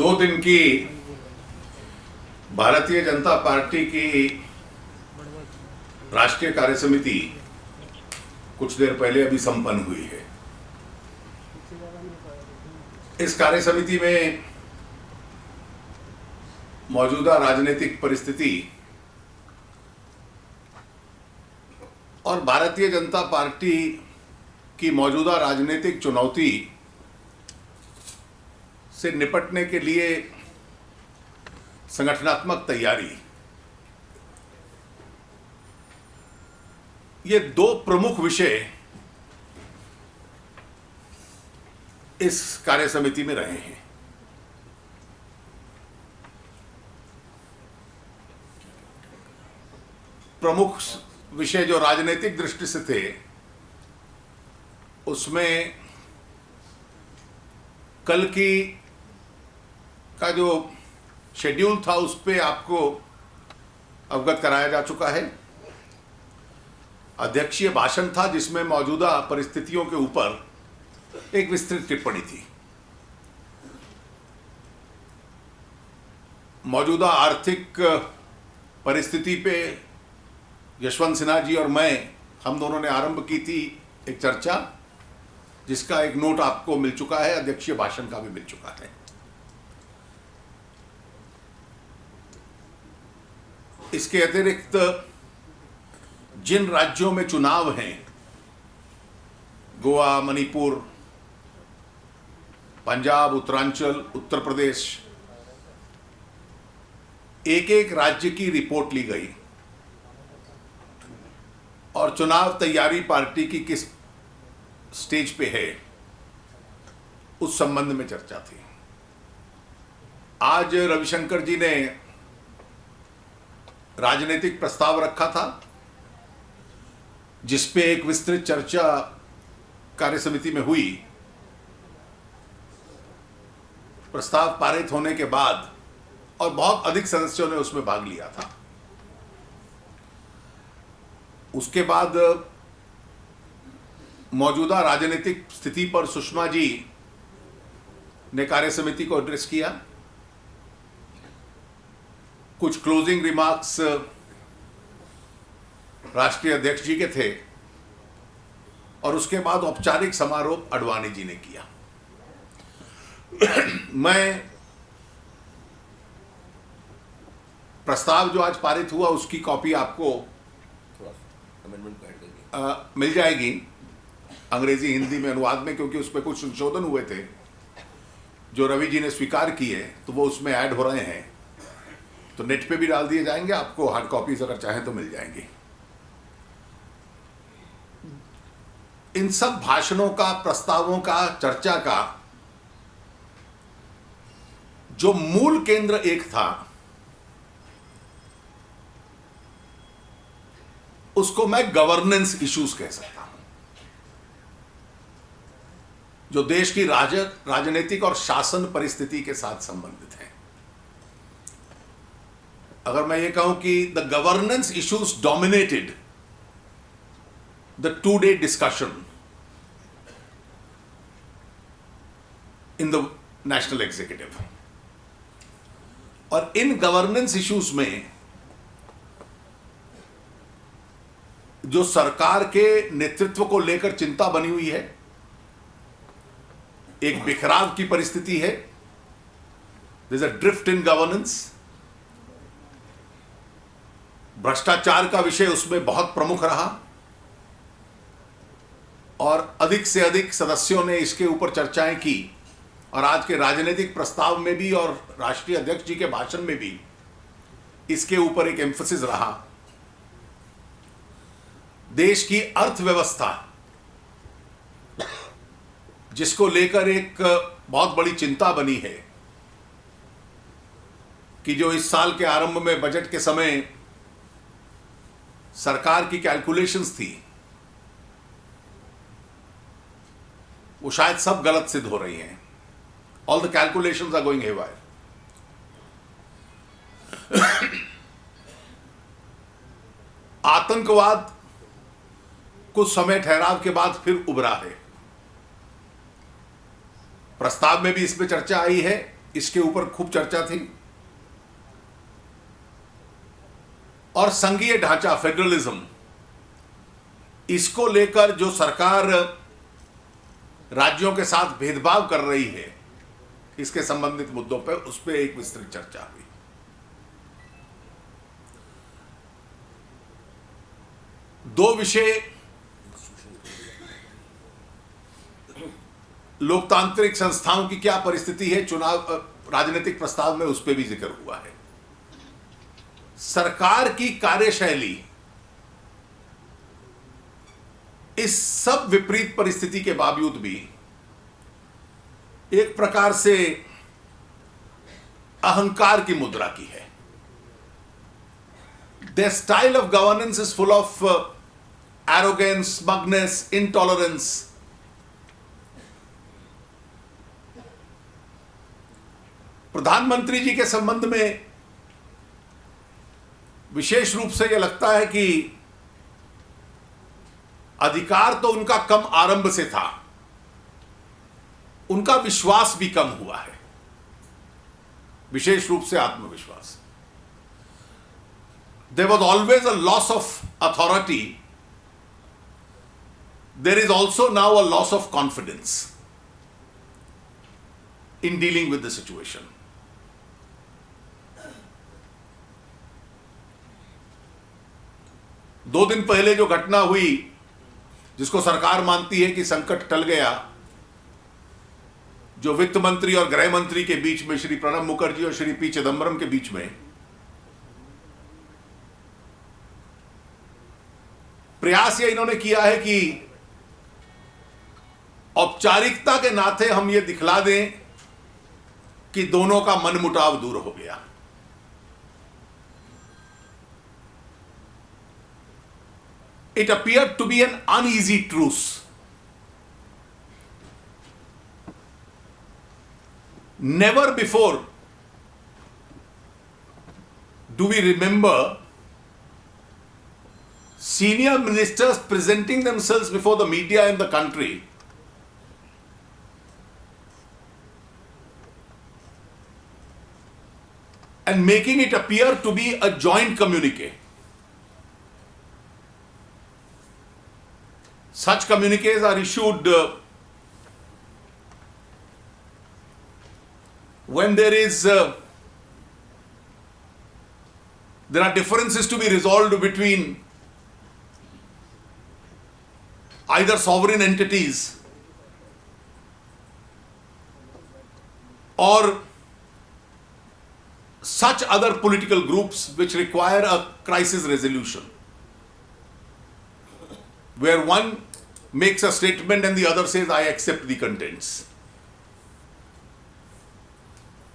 2 दिन की भारतीय जनता पार्टी की राष्ट्रीय कार्य समिति कुछ देर पहले अभी संपन्न हुई है। इस कार्य समिति में मौजूदा राजनीतिक परिस्थिति और भारतीय जनता पार्टी की मौजूदा राजनीतिक चुनौती से निपटने के लिए संगठनात्मक तैयारी, ये 2 प्रमुख विषय इस कार्य समिति में रहे हैं। प्रमुख विषय जो राजनीतिक दृष्टि से थे, उसमें कल का जो शेड्यूल था उस पे आपको अवगत कराया जा चुका है। अध्यक्षीय भाषण था जिसमें मौजूदा परिस्थितियों के ऊपर एक विस्तृत टिप्पणी थी। मौजूदा आर्थिक परिस्थिति पे यशवंत सिन्हा जी और हम दोनों ने आरंभ की थी एक चर्चा, जिसका एक नोट आपको मिल चुका है, अध्यक्षीय भाषण का भी मिल चुका है। इसके अतिरिक्त जिन राज्यों में चुनाव हैं, गोवा, मणिपुर, पंजाब, उत्तरांचल, उत्तर प्रदेश, एक राज्य की रिपोर्ट ली गई और चुनाव तैयारी पार्टी की किस स्टेज पे है, उस संबंध में चर्चा थी। आज रविशंकर जी ने राजनीतिक प्रस्ताव रखा था, जिसपे एक विस्तृत चर्चा कार्य समिति में हुई। प्रस्ताव पारित होने के बाद और बहुत अधिक सदस्यों ने उसमें भाग लिया था। उसके बाद मौजूदा राजनीतिक स्थिति पर सुषमा जी ने कार्य समिति को एड्रेस किया। कुछ क्लोजिंग रिमार्क्स राष्ट्रीय अध्यक्ष जी के थे और उसके बाद औपचारिक समारोह अडवाणी जी ने किया। मैं प्रस्ताव जो आज पारित हुआ उसकी कॉपी आपको मिल जाएगी अंग्रेजी हिंदी में अनुवाद में, क्योंकि उसमें कुछ संशोधन हुए थे जो रवि जी ने स्वीकार किए, तो वो उसमें ऐड हो रहे हैं। तो नेट पे भी डाल दिए जाएंगे, आपको हार्ड कॉपीज अगर चाहें तो मिल जाएंगी। इन सब भाषणों का, प्रस्तावों का, चर्चा का जो मूल केंद्र एक था, उसको मैं गवर्नेंस इश्यूज कह सकता हूं, जो देश की राजनीतिक और शासन परिस्थिति के साथ संबंधित है। अगर मैं ये कहूं कि the governance issues dominated the 2-day discussion in the national executive, और इन गवर्नेंस इश्यूज में जो सरकार के नेतृत्व को लेकर चिंता बनी हुई है, एक बिखराव की परिस्थिति है, there is a drift in governance. भ्रष्टाचार का विषय उसमें बहुत प्रमुख रहा और अधिक से अधिक सदस्यों ने इसके ऊपर चर्चाएं की, और आज के राजनीतिक प्रस्ताव में भी और राष्ट्रीय अध्यक्ष जी के भाषण में भी इसके ऊपर एक एम्फसिस रहा। देश की अर्थव्यवस्था, जिसको लेकर एक बहुत बड़ी चिंता बनी है कि जो इस साल के आरंभ में बजट के समय सरकार की कैलकुलेशंस थी, वो शायद सब गलत सिद्ध हो रही हैं। All the calculations are going haywire. आतंकवाद कुछ समय ठहराव के बाद फिर उभरा है। प्रस्ताव में भी इस पे चर्चा आई है इसके ऊपर खूब चर्चा थी। और संघीय ढांचा फेडरलिज्म, इसको लेकर जो सरकार राज्यों के साथ भेदभाव कर रही है, इसके संबंधित मुद्दों पर उस पर एक विस्तृत चर्चा हुई। दो विषय लोकतांत्रिक संस्थाओं की क्या परिस्थिति है चुनाव राजनीतिक प्रस्ताव में, उस पर भी जिक्र हुआ है। सरकार की कार्यशैली इस सब विपरीत परिस्थिति के बावजूद भी एक प्रकार से अहंकार की मुद्रा की है। Their style of governance is full of arrogance, smugness, intolerance. प्रधानमंत्री जी के संबंध में विशेष रूप से यह लगता है कि अधिकार तो उनका कम आरंभ से था, उनका विश्वास भी कम हुआ है, विशेष रूप से आत्मविश्वास। There was always a loss of authority. There is also now a loss of confidence in dealing with the situation. दो दिन पहले जो घटना हुई, जिसको सरकार मानती है कि संकट टल गया, जो वित्त मंत्री और गृह मंत्री के बीच में, श्री प्रणब मुखर्जी और श्री पी चिदम्बरम के बीच में प्रयास, ये इन्होंने किया है कि औपचारिकता के नाते हम ये दिखला दें कि दोनों का मनमुटाव दूर हो गया। It appeared to be an uneasy truce. Never before do we remember senior ministers presenting themselves before the media in the country and making it appear to be a joint communique. Such communiques are issued when there are differences to be resolved between either sovereign entities or such other political groups which require a crisis resolution, where one makes a statement and the other says, I accept the contents.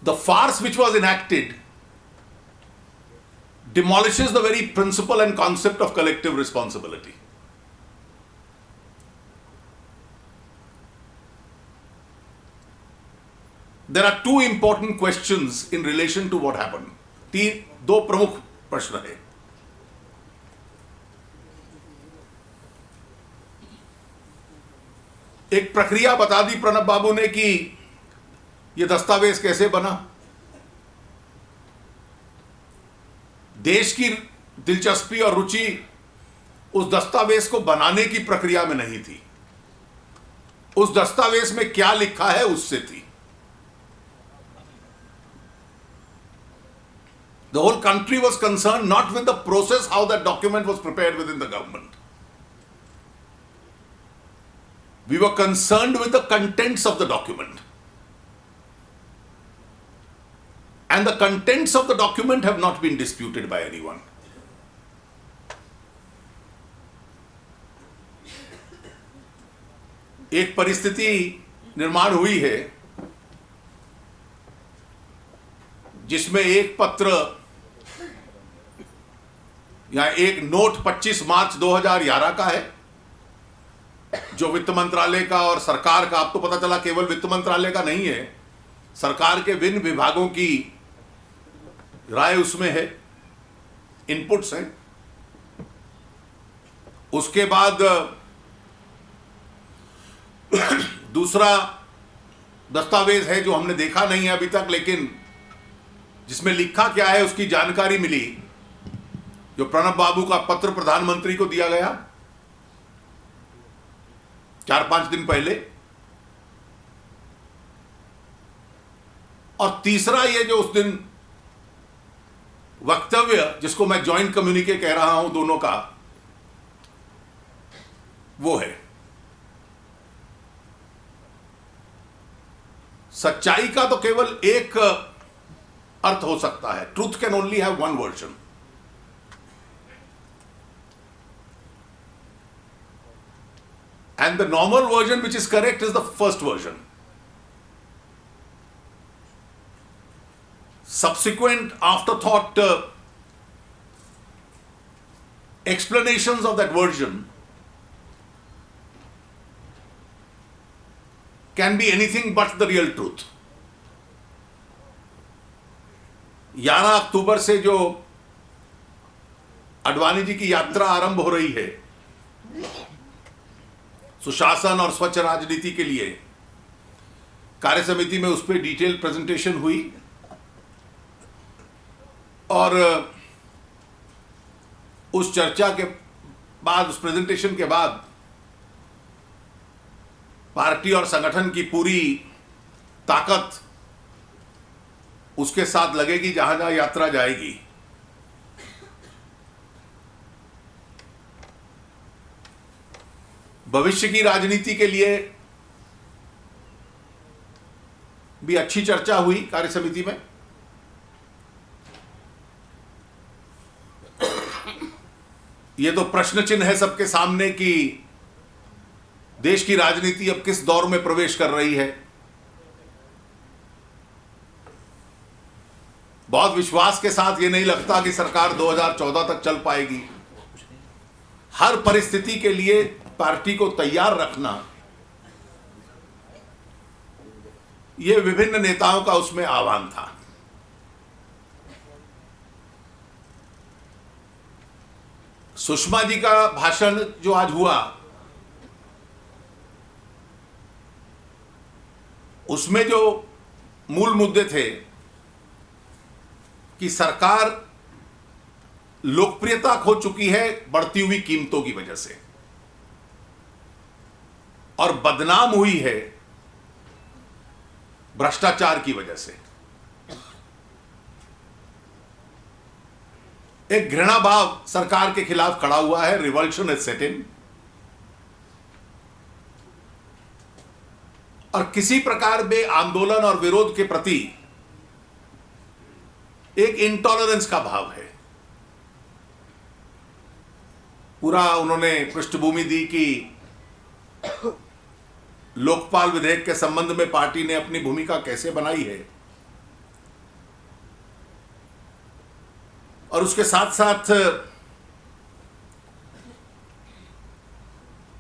The farce which was enacted demolishes the very principle and concept of collective responsibility. There are two important questions in relation to what happened. दो प्रमुख प्रश्न है। एक प्रक्रिया बता दी प्रणब बाबू ने कि यह दस्तावेज कैसे बना। देश की दिलचस्पी और रुचि उस दस्तावेज को बनाने की प्रक्रिया में नहीं थी, उस दस्तावेज में क्या लिखा है उससे थी। The whole country was concerned not with the process how that document was prepared within the government. We were concerned with the contents of the document. And the contents of the document have not been disputed by anyone. एक परिस्थिति निर्माण हुई है जिसमें एक पत्र या एक नोट 25 मार्च 2011 का है, जो वित्त मंत्रालय का और सरकार का, आपको पता चला केवल वित्त मंत्रालय का नहीं है, सरकार के विभिन्न विभागों की राय उसमें है, इनपुट्स हैं। उसके बाद दूसरा दस्तावेज है जो हमने देखा नहीं है अभी तक, लेकिन जिसमें लिखा क्या है उसकी जानकारी मिली, जो प्रणब बाबू का पत्र प्रधानमंत्री को दिया गया 4-5 दिन पहले, और तीसरा ये जो उस दिन वक्तव्य जिसको मैं जॉइंट कम्युनिके कह रहा हूं दोनों का, वो है। सच्चाई का तो केवल एक अर्थ हो सकता है, truth can only have one version. And the normal version which is correct is the first version. Subsequent afterthought explanations of that version can be anything but the real truth. 11 अक्टूबर से जो अडवाणी जी की यात्रा आरंभ हो रही है सुशासन और स्वच्छ राजनीति के लिए, कार्य समिति में उस पर डिटेल प्रेजेंटेशन हुई, और उस चर्चा के बाद, उस प्रेजेंटेशन के बाद पार्टी और संगठन की पूरी ताकत उसके साथ लगेगी जहां जहां यात्रा जाएगी। भविष्य की राजनीति के लिए भी अच्छी चर्चा हुई कार्य समिति में। यह तो प्रश्न चिन्ह है सबके सामने कि देश की राजनीति अब किस दौर में प्रवेश कर रही है। बहुत विश्वास के साथ ये नहीं लगता कि सरकार 2014 तक चल पाएगी। हर परिस्थिति के लिए पार्टी को तैयार रखना, यह विभिन्न नेताओं का उसमें आह्वान था। सुषमा जी का भाषण जो आज हुआ, उसमें जो मूल मुद्दे थे कि सरकार लोकप्रियता खो चुकी है बढ़ती हुई कीमतों की वजह से, और बदनाम हुई है भ्रष्टाचार की वजह से। एक घृणा भाव सरकार के खिलाफ खड़ा हुआ है, रिवल्शन इज सेट इन, और किसी प्रकार में आंदोलन और विरोध के प्रति एक इंटॉलरेंस का भाव है। पूरा उन्होंने पृष्ठभूमि दी कि लोकपाल विधेयक के संबंध में पार्टी ने अपनी भूमिका कैसे बनाई है, और उसके साथ साथ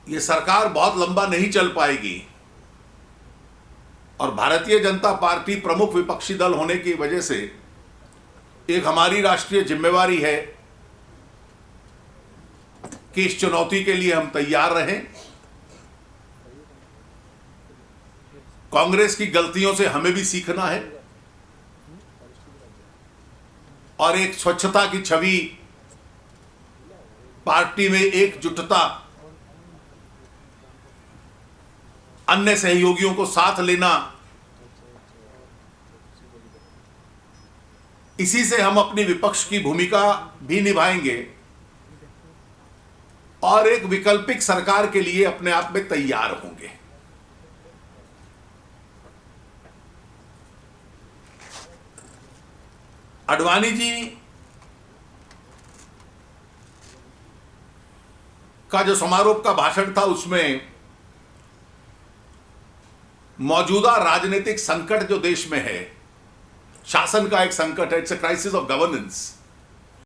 ये सरकार बहुत लंबा नहीं चल पाएगी, और भारतीय जनता पार्टी प्रमुख विपक्षी दल होने की वजह से एक हमारी राष्ट्रीय जिम्मेवारी है कि इस चुनौती के लिए हम तैयार रहें। कांग्रेस की गलतियों से हमें भी सीखना है, और एक स्वच्छता की छवि, पार्टी में एकजुटता, अन्य सहयोगियों को साथ लेना, इसी से हम अपनी विपक्ष की भूमिका भी निभाएंगे और एक वैकल्पिक सरकार के लिए अपने आप में तैयार होंगे। अडवाणी जी का जो समारोप का भाषण था, उसमें मौजूदा राजनीतिक संकट जो देश में है, शासन का एक संकट है, it's a crisis of governance,